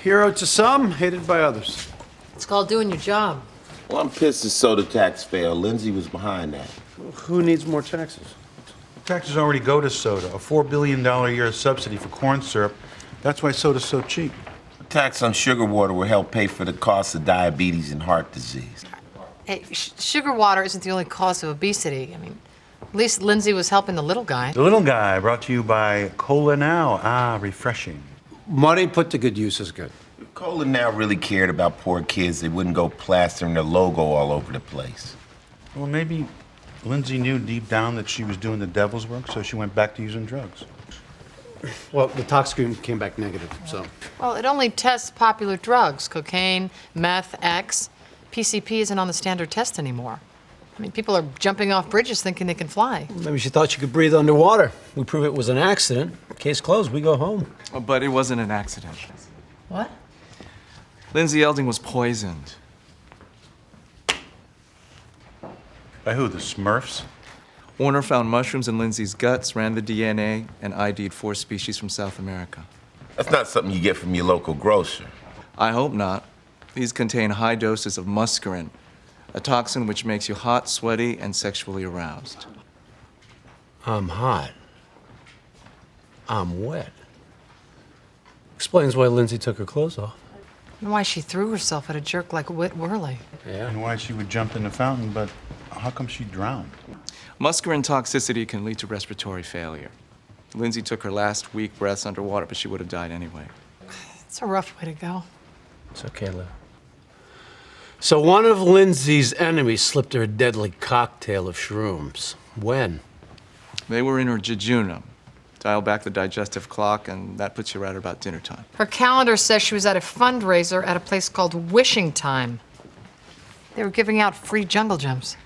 Hero to some, hated by others. It's called doing your job. Well, I'm pissed the soda tax failed. Lindsay was behind that. Who needs more taxes? Taxes already go to soda, a $4 billion a year subsidy for corn syrup. That's why soda's so cheap. A tax on sugar water will help pay for the cost of diabetes and heart disease. Hey, sugar water isn't the only cause of obesity. I mean, at least Lindsay was helping the little guy. The Little Guy, brought to you by Cola Now. Ah, refreshing. Money put to good use is good. If Cola now really cared about poor kids, they wouldn't go plastering their logo all over the place. Well, maybe Lindsay knew deep down that she was doing the devil's work, so she went back to using drugs. Well, the tox screen came back negative, so. Well, it only tests popular drugs, cocaine, meth, X. PCP isn't on the standard test anymore. I mean, people are jumping off bridges thinking they can fly. Maybe she thought she could breathe underwater. We prove it was an accident. Case closed, we go home. But it wasn't an accident. What? Lindsay Elding was poisoned. By who, the Smurfs? Warner found mushrooms in Lindsay's guts, ran the DNA, and ID'd 4 species from South America. That's not something you get from your local grocer. I hope not. These contain high doses of muscarine, a toxin which makes you hot, sweaty, and sexually aroused. I'm hot. I'm wet. Explains why Lindsay took her clothes off. And why she threw herself at a jerk like Whit Worley. Yeah. And why she would jump in the fountain, but how come she drowned? Muscarine toxicity can lead to respiratory failure. Lindsay took her last weak breaths underwater, but she would have died anyway. It's a rough way to go. It's okay, Lou. So one of Lindsay's enemies slipped her a deadly cocktail of shrooms. When? They were in her jejunum. Dial back the digestive clock, and that puts you right about dinner time. Her calendar says she was at a fundraiser at a place called Wishing Time. They were giving out free jungle gems.